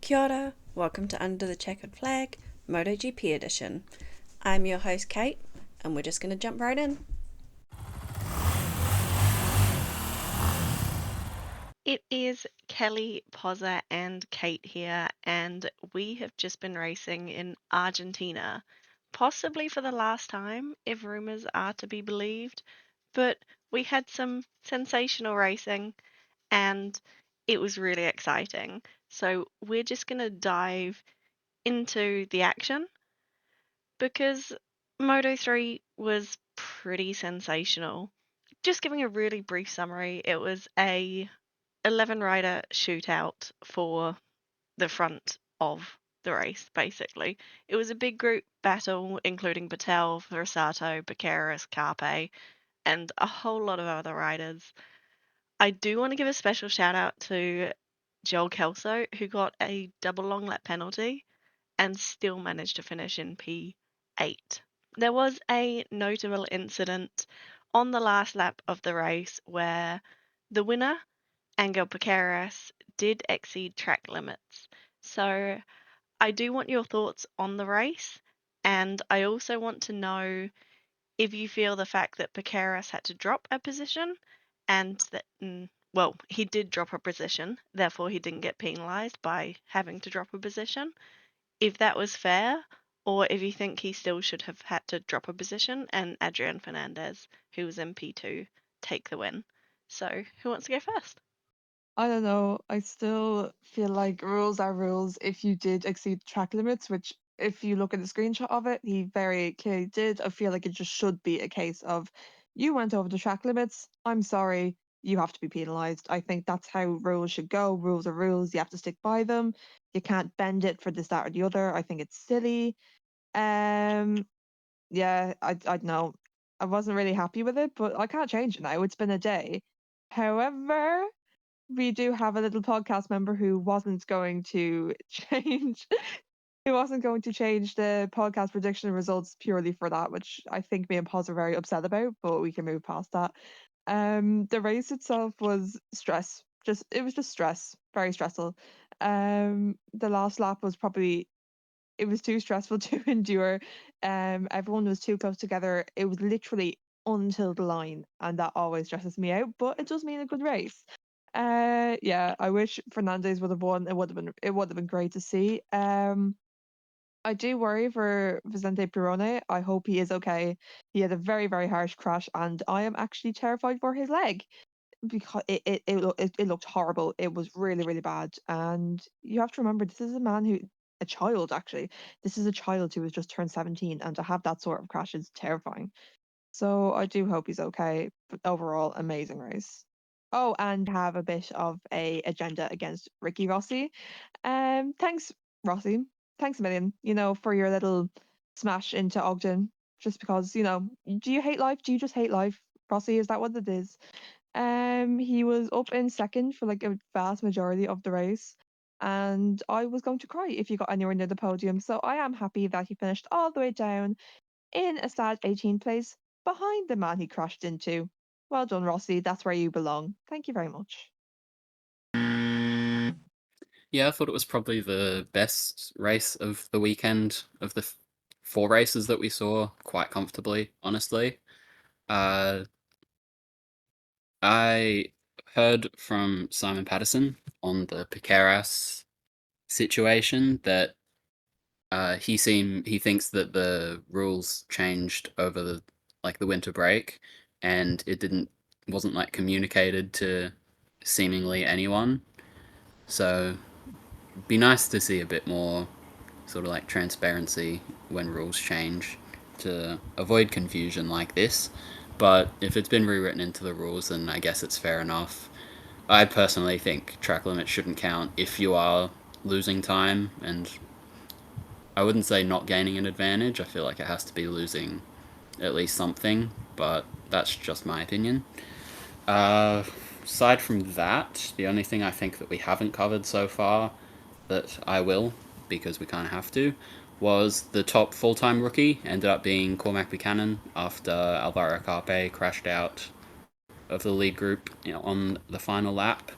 Kia ora, welcome to Under the Checkered Flag, MotoGP edition. I'm your host Kate, and we're just going to jump right in. It is Kelly, Pozza, and Kate here, and we have just been racing in Argentina, possibly for the last time, if rumours are to be believed. But we had some sensational racing, and it was really exciting. So we're just going to dive into the action because Moto3 was pretty sensational. Just giving a really brief summary, it was a 11 rider shootout for the front of the race, basically. It was a big group battle, including Patel, Versato, Bakeras, Carpe, and a whole lot of other riders. I do want to give a special shout out to Joel Kelso, who got a double long lap penalty and still managed to finish in P8. There was a notable incident on the last lap of the race where the winner, Angel Paqueras, did exceed track limits. So I do want your thoughts on the race, and I also want to know if you feel the fact that Paqueras had to drop a position and that, well, he did drop a position, therefore he didn't get penalised by having to drop a position, if that was fair, or if you think he still should have had to drop a position and Adrian Fernandez, who was in P2, take the win. So who wants to go first? I don't know. I still feel like rules are rules if you did exceed track limits, which if you look at the screenshot of it, he very clearly did. I feel like it just should be a case of you went over the track limits. I'm sorry, you have to be penalized. I think that's how rules should go. Rules are rules. You have to stick by them. You can't bend it for this, that, or the other. I think it's silly. Um, yeah, I know. I wasn't really happy with it, but I can't change it now. It's been a day. However, we do have a little podcast member who wasn't going to change who wasn't going to change the podcast prediction results purely for that, which I think me and Paz are very upset about, but we can move past that. The race itself was stress. It was just stress, very stressful. The last lap was probably it was too stressful to endure. Everyone was too close together. It was literally until the line, and that always stresses me out. But it does mean a good race. Yeah, I wish Fernandez would have won. It would have been great to see. I do worry for Vicente Pirone. I hope he is okay. He had a very, very harsh crash, and I am actually terrified for his leg because it looked horrible. It was really, really bad. And you have to remember, this is a child actually. This is a child who has just turned 17, and to have that sort of crash is terrifying. So I do hope he's okay. But overall, amazing race. Oh, and have a bit of a agenda against Ricky Rossi. Thanks, Rossi. Thanks a million, for your little smash into Ogden. Just because, do you hate life? Do you just hate life, Rossi? Is that what it is? He was up in second for like a vast majority of the race, and I was going to cry if he got anywhere near the podium. So I am happy that he finished all the way down in a sad 18th place behind the man he crashed into. Well done, Rossi. That's where you belong. Thank you very much. Yeah, I thought it was probably the best race of the weekend of the four races that we saw quite comfortably, honestly. Uh, I heard from Simon Patterson on the Piqueras situation that he thinks that the rules changed over the winter break, and it wasn't like communicated to seemingly anyone. So be nice to see a bit more sort of like transparency when rules change to avoid confusion like this. But if it's been rewritten into the rules, then I guess it's fair enough. I personally think track limits shouldn't count if you are losing time, and I wouldn't say not gaining an advantage. I feel like it has to be losing at least something, but that's just my opinion. Aside from that, the only thing I think that we haven't covered so far that I will, because we kind of have to, was the top full-time rookie ended up being Cormac Buchanan after Alvaro Carpe crashed out of the lead group, on the final lap.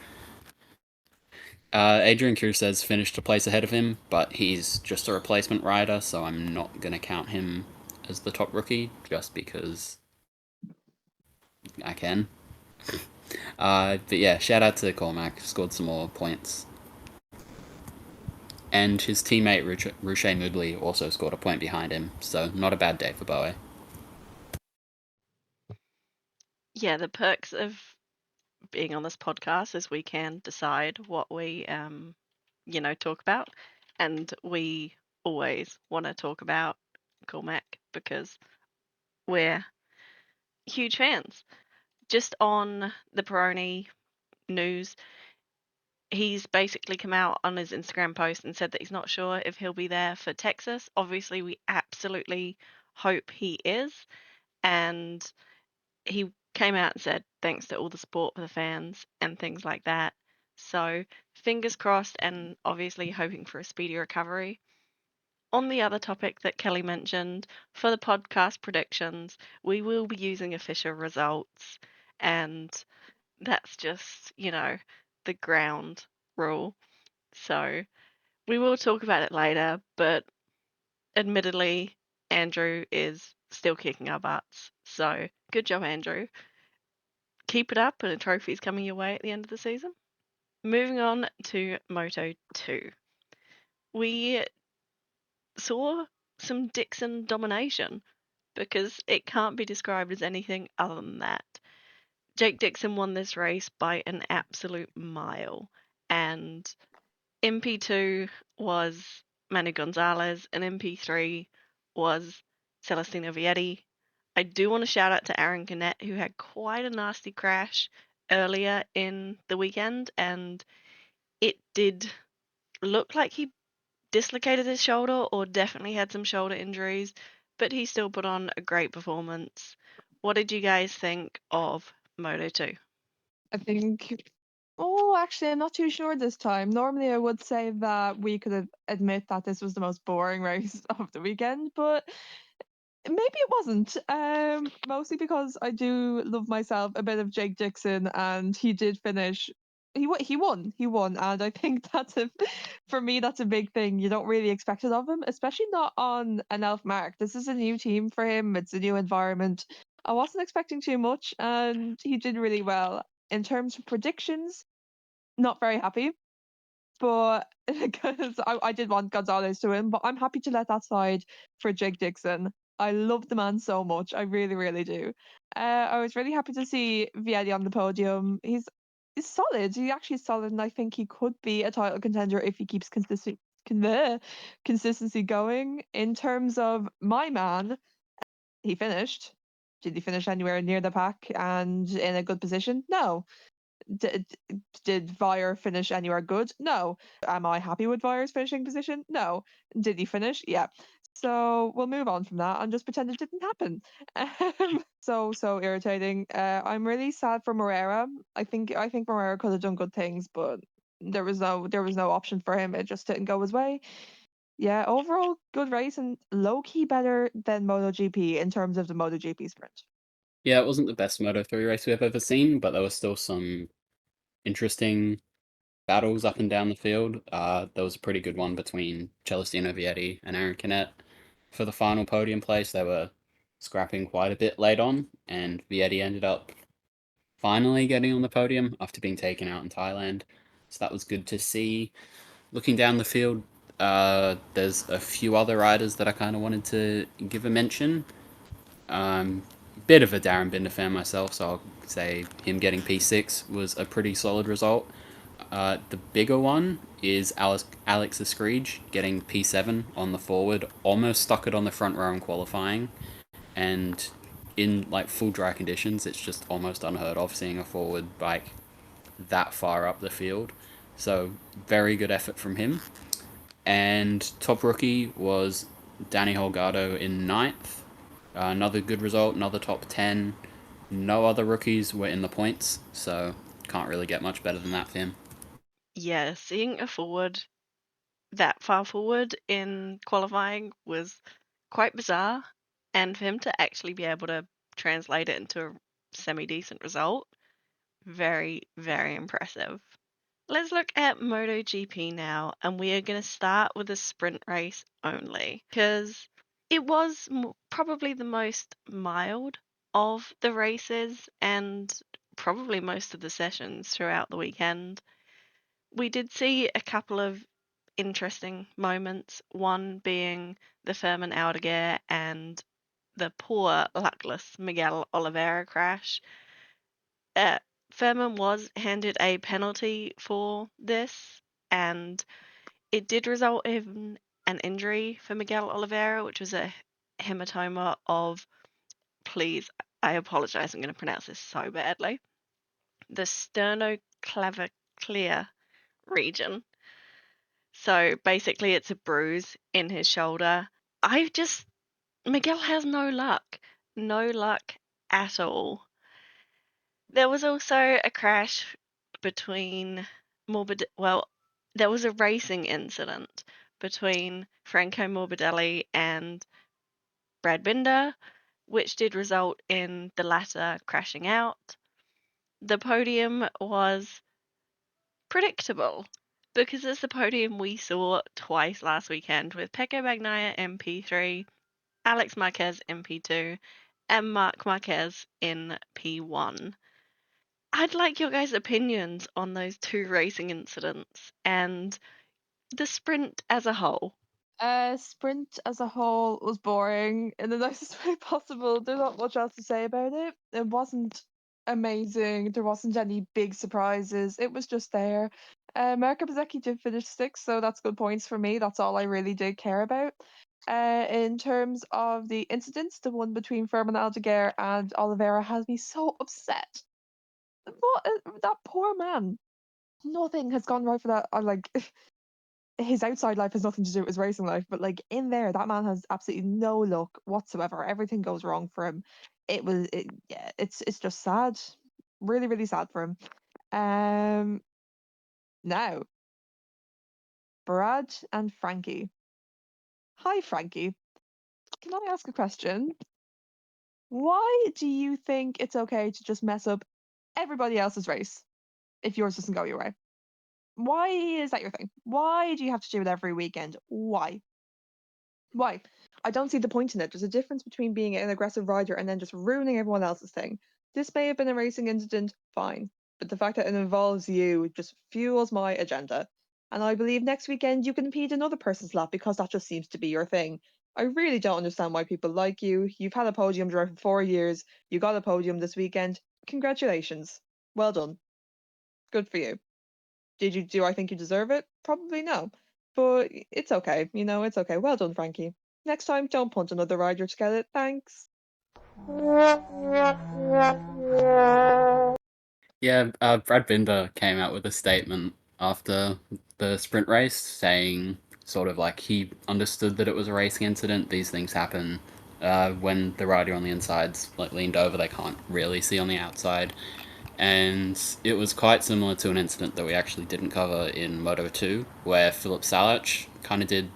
Adrian Cruz's finished a place ahead of him, but he's just a replacement rider, so I'm not going to count him as the top rookie just because I can. But yeah, shout out to Cormac, scored some more points. And his teammate Ruche Moodley also scored a point behind him, so not a bad day for Boe. Yeah, the perks of being on this podcast is we can decide what we, talk about, and we always want to talk about Cormac because we're huge fans. Just on the Pirelli news, he's basically come out on his Instagram post and said that he's not sure if he'll be there for Texas. Obviously, we absolutely hope he is. And he came out and said thanks to all the support for the fans and things like that. So fingers crossed, and obviously hoping for a speedy recovery. On the other topic that Kelly mentioned, for the podcast predictions, we will be using official results, and that's just, the ground rule. So we will talk about it later, but admittedly, Andrew is still kicking our butts. So good job, Andrew. Keep it up, and a trophy is coming your way at the end of the season. Moving on to Moto 2. We saw some Dixon domination because it can't be described as anything other than that. Jake Dixon won this race by an absolute mile, and MP2 was Manu Gonzalez, and MP3 was Celestino Vietti. I do want to shout out to Aaron Canet, who had quite a nasty crash earlier in the weekend, and it did look like he dislocated his shoulder or definitely had some shoulder injuries, but he still put on a great performance. What did you guys think of Moto 2? I think. Oh, actually, I'm not too sure this time. Normally, I would say that we could admit that this was the most boring race of the weekend, but maybe it wasn't. Mostly because I do love myself a bit of Jake Dixon, and he did finish. He won, and I think for me that's a big thing. You don't really expect it of him, especially not on an elf mark. This is a new team for him. It's a new environment. I wasn't expecting too much, and he did really well. In terms of predictions, not very happy, but because I did want Gonzalez to win, but I'm happy to let that slide for Jake Dixon. I love the man so much. I really, really do. I was really happy to see Vietti on the podium. He's solid. He actually is solid, and I think he could be a title contender if he keeps consistency going. In terms of my man, he finished. Did he finish anywhere near the pack and in a good position? No. Did Vire finish anywhere good? No. Am I happy with Vire's finishing position? No. Did he finish? Yeah. So we'll move on from that and just pretend it didn't happen. So irritating. I'm really sad for Moreira. I think Moreira could have done good things, but there was no option for him. It just didn't go his way. Yeah, overall good race and low key better than MotoGP in terms of the MotoGP sprint. Yeah, it wasn't the best Moto3 race we've ever seen, but there was still some interesting battles up and down the field. There was a pretty good one between Celestino Vietti and Aaron Canet for the final podium place. They were scrapping quite a bit late on, and Vietti ended up finally getting on the podium after being taken out in Thailand. So that was good to see. Looking down the field, there's a few other riders that I kind of wanted to give a mention. Bit of a Darren Binder fan myself, so I'll say him getting P6 was a pretty solid result. The bigger one is Alex Escreege getting P7 on the forward, almost stuck it on the front row in qualifying, and in like full dry conditions, it's just almost unheard of seeing a forward bike that far up the field. So very good effort from him. And top rookie was Danny Holgado in ninth. Another good result, another top 10. No other rookies were in the points, so can't really get much better than that for him. Yeah, seeing a forward that far forward in qualifying was quite bizarre, and for him to actually be able to translate it into a semi decent result, very, very impressive. Let's look at MotoGP now, and we are going to start with a sprint race only, because it was probably the most mild of the races and probably most of the sessions throughout the weekend. We did see a couple of interesting moments, one being the Furman Aldeguer and the poor, luckless Miguel Oliveira crash. Furman was handed a penalty for this, and it did result in an injury for Miguel Oliveira, which was a hematoma of, please, I apologize, I'm going to pronounce this so badly, the sternoclavicular region. So basically, it's a bruise in his shoulder. Miguel has no luck. No luck at all. There was also a crash between there was a racing incident between Franco Morbidelli and Brad Binder, which did result in the latter crashing out. The podium was predictable because it's the podium we saw twice last weekend with Pecco Bagnaia in P3, Alex Marquez in P2, and Marc Marquez in P1. I'd like your guys' opinions on those two racing incidents and the sprint as a whole. Sprint as a whole was boring in the nicest way possible. There's not much else to say about it. It wasn't amazing. There wasn't any big surprises. It was just there. Marco Bezzecchi did finish sixth, so that's good points for me. That's all I really did care about. In terms of the incidents, the one between Furman Aldeguer and Oliveira has me so upset. That poor man. Nothing has gone right for that. His outside life has nothing to do with his racing life, but like in there, that man has absolutely no luck whatsoever. Everything goes wrong for him. It's just sad, really, really sad for him. Now, Brad and Frankie. Hi, Frankie. Can I ask a question? Why do you think it's okay to just mess up everybody else's race if yours doesn't go your way? Why is that your thing? Why do you have to do it every weekend? Why? Why? I don't see the point in it. There's a difference between being an aggressive rider and then just ruining everyone else's thing. This may have been a racing incident, fine. But the fact that it involves you just fuels my agenda. And I believe next weekend you can impede another person's lap because that just seems to be your thing. I really don't understand why people like you. You've had a podium drive for 4 years. You got a podium this weekend. Congratulations. Well done. Good for you. Do I think you deserve it? Probably no. But it's okay. It's okay. Well done, Frankie. Next time, don't punch another rider to get it. Thanks. Yeah, Brad Binder came out with a statement after the sprint race saying sort of like he understood that it was a racing incident. These things happen when the rider on the inside's like leaned over, they can't really see on the outside. And it was quite similar to an incident that we actually didn't cover in Moto 2, where Philip Salach kind of did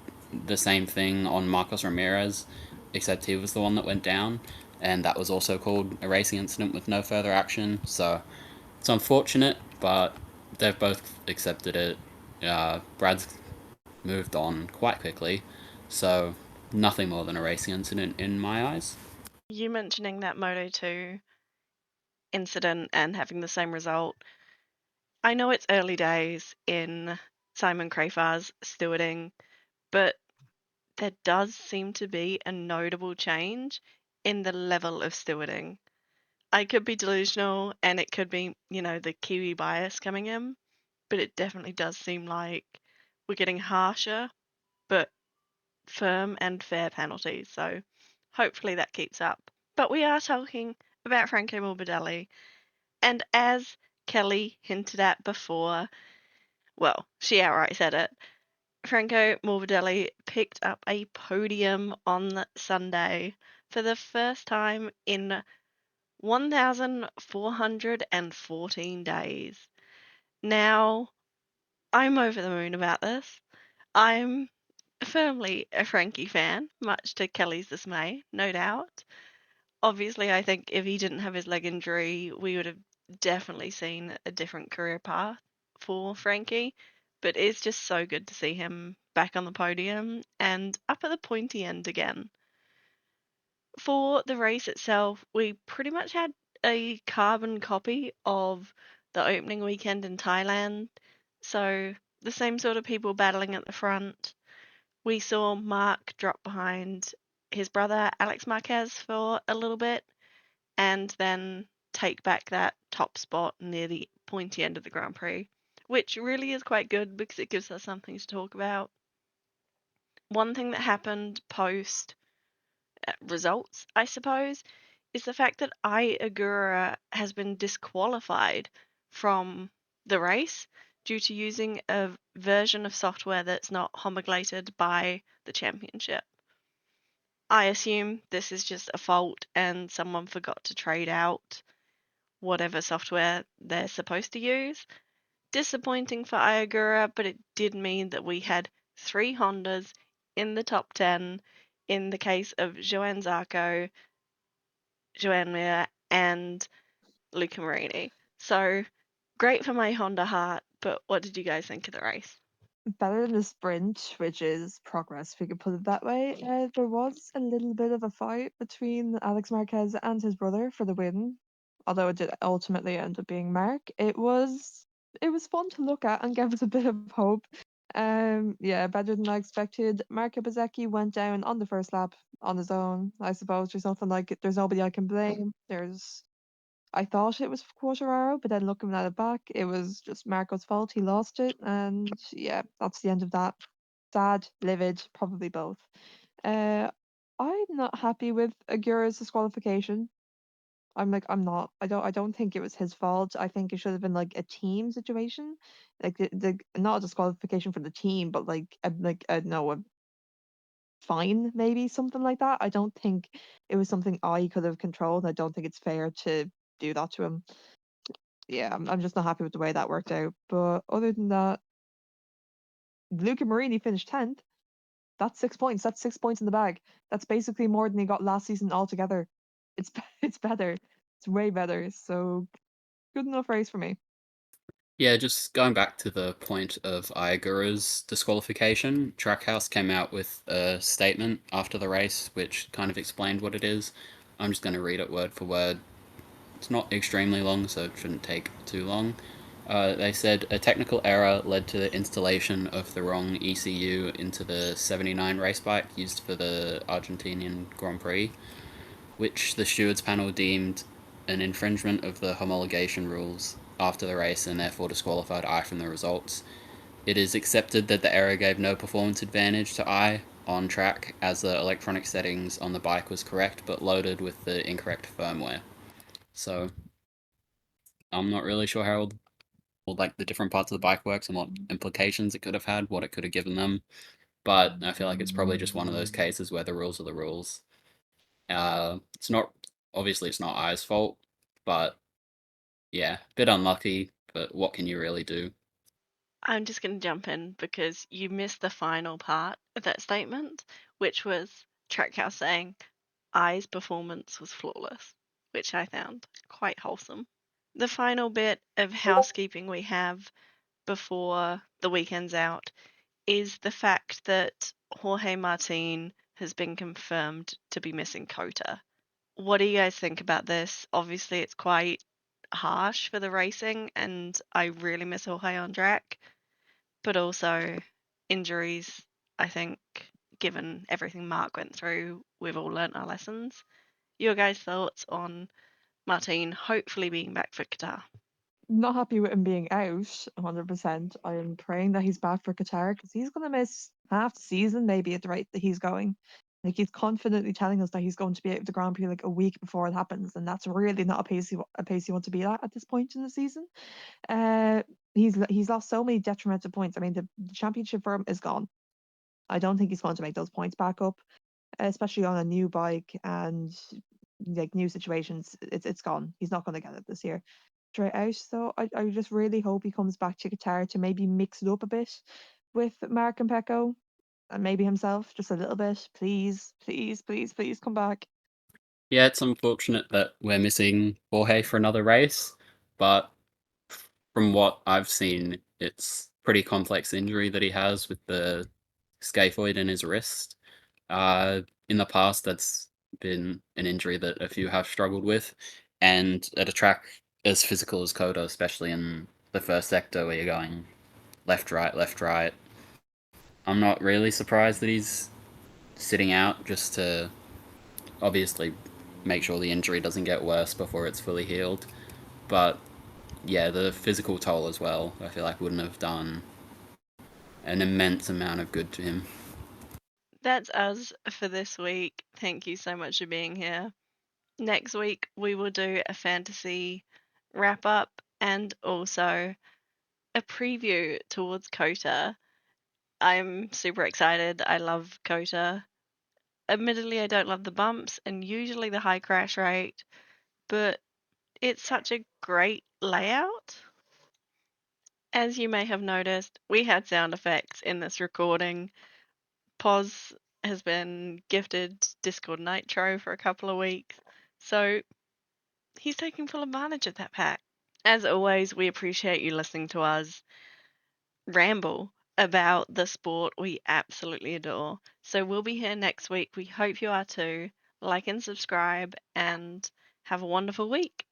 the same thing on Marcos Ramirez, except he was the one that went down, and that was also called a racing incident with no further action. So it's unfortunate, but they've both accepted it. Brad's moved on quite quickly, so nothing more than a racing incident in my eyes. You mentioning that Moto 2 incident and having the same result. I know it's early days in Simon Crafars stewarding, but there does seem to be a notable change in the level of stewarding. I could be delusional and it could be, the Kiwi bias coming in, but it definitely does seem like we're getting harsher, but firm and fair penalties. So hopefully that keeps up. But we are talking about Franco Morbidelli, and as Kelly hinted at before, well, she outright said it, Franco Morbidelli picked up a podium on Sunday for the first time in 1,414 days. Now, I'm over the moon about this. I'm firmly a Frankie fan, much to Kelly's dismay, no doubt. Obviously, I think if he didn't have his leg injury, we would have definitely seen a different career path for Frankie, but it's just so good to see him back on the podium and up at the pointy end again. For the race itself, we pretty much had a carbon copy of the opening weekend in Thailand. So the same sort of people battling at the front. We saw Mark drop behind his brother Alex Marquez for a little bit and then take back that top spot near the pointy end of the Grand Prix, which really is quite good because it gives us something to talk about. One thing that happened post results, I suppose, is the fact that Ai Agura has been disqualified from the race due to using a version of software that's not homologated by the championship. I assume this is just a fault and someone forgot to trade out whatever software they're supposed to use. Disappointing for Ai Agura, but it did mean that we had 3 Hondas in the top 10 in the case of Johann Zarco, Joanne Mir, and Luca Marini. So great for my Honda heart, but what did you guys think of the race? Better than the sprint, which is progress, if we could put it that way. There was a little bit of a fight between Alex Marquez and his brother for the win, although it did ultimately end up being Mark. It was fun to look at and gave us a bit of hope. Yeah, better than I expected. Marco Bezzecchi went down on the first lap on his own. I suppose there's nothing like it. There's nobody I can blame. I thought it was Quartararo, but then looking at it back, it was just Marco's fault. He lost it, and yeah, that's the end of that. Sad, livid, probably both. I'm not happy with Agura's disqualification. I'm not. I don't think it was his fault. I think it should have been like a team situation, like the not a disqualification for the team, but like a fine, maybe something like that. I don't think it was something I could have controlled. I don't think it's fair to do that to him. Yeah, I'm just not happy with the way that worked out. But other than that, Luca Marini finished 10th. That's 6 points. That's 6 points in the bag. That's basically more than he got last season altogether. It's it's better. It's way better. So good enough race for me. Yeah, just going back to the point of Iagura's disqualification, Trackhouse came out with a statement after the race which kind of explained what it is. I'm just going to read it word for word. It's not extremely long, so it shouldn't take too long. They said a technical error led to the installation of the wrong ECU into the 79 race bike used for the Argentinian Grand Prix, which the stewards panel deemed an infringement of the homologation rules after the race and therefore disqualified Ai from the results. It is accepted that the error gave no performance advantage to Ai on track, as the electronic settings on the bike was correct but loaded with the incorrect firmware. So I'm not really sure how all like the different parts of the bike works and what implications it could have had, what it could have given them. But I feel like it's probably just one of those cases where the rules are the rules. It's not obviously it's not Ai's fault, but yeah, bit unlucky. But what can you really do? I'm just going to jump in because you missed the final part of that statement, which was Trackhouse saying Ai's performance was flawless, which I found quite wholesome. The final bit of housekeeping we have before the weekend's out is the fact that Jorge Martin has been confirmed to be missing COTA. What do you guys think about this? Obviously, it's quite harsh for the racing, and I really miss Jorge on track, but also injuries. I think, given everything Mark went through, we've all learnt our lessons. Your guys' thoughts on Martin hopefully being back for Qatar? Not happy with him being out 100%. I am praying that he's back for Qatar because he's going to miss half the season, maybe at the rate that he's going. Like he's confidently telling us that he's going to be out of the Grand Prix like a week before it happens, and that's really not a pace you want to be at this point in the season. He's lost so many detrimental points. I mean, the championship for him is gone. I don't think he's going to make those points back up, especially on a new bike and like new situations. It's gone. He's not going to get it this year. Straight out. So I just really hope he comes back to Qatar to maybe mix it up a bit with Mark and Pecco and maybe himself just a little bit. Please, please, please, please come back. Yeah, it's unfortunate that we're missing Jorge for another race, but from what I've seen, It's pretty complex injury that he has with the scaphoid in his wrist. In the past, that's been an injury that a few have struggled with, and at a track as physical as COTA, especially in the first sector where you're going left, right, I'm not really surprised that he's sitting out just to obviously make sure the injury doesn't get worse before it's fully healed. But yeah, the physical toll as well, I feel like wouldn't have done an immense amount of good to him. That's us for this week. Thank you so much for being here. Next week, we will do a fantasy wrap up and also a preview towards COTA. I'm super excited. I love COTA. Admittedly, I don't love the bumps and usually the high crash rate, but it's such a great layout. As you may have noticed, we had sound effects in this recording. Poz has been gifted Discord Nitro for a couple of weeks, so he's taking full advantage of that pack. As always, we appreciate you listening to us ramble about the sport we absolutely adore. So we'll be here next week. We hope you are too. Like and subscribe and have a wonderful week.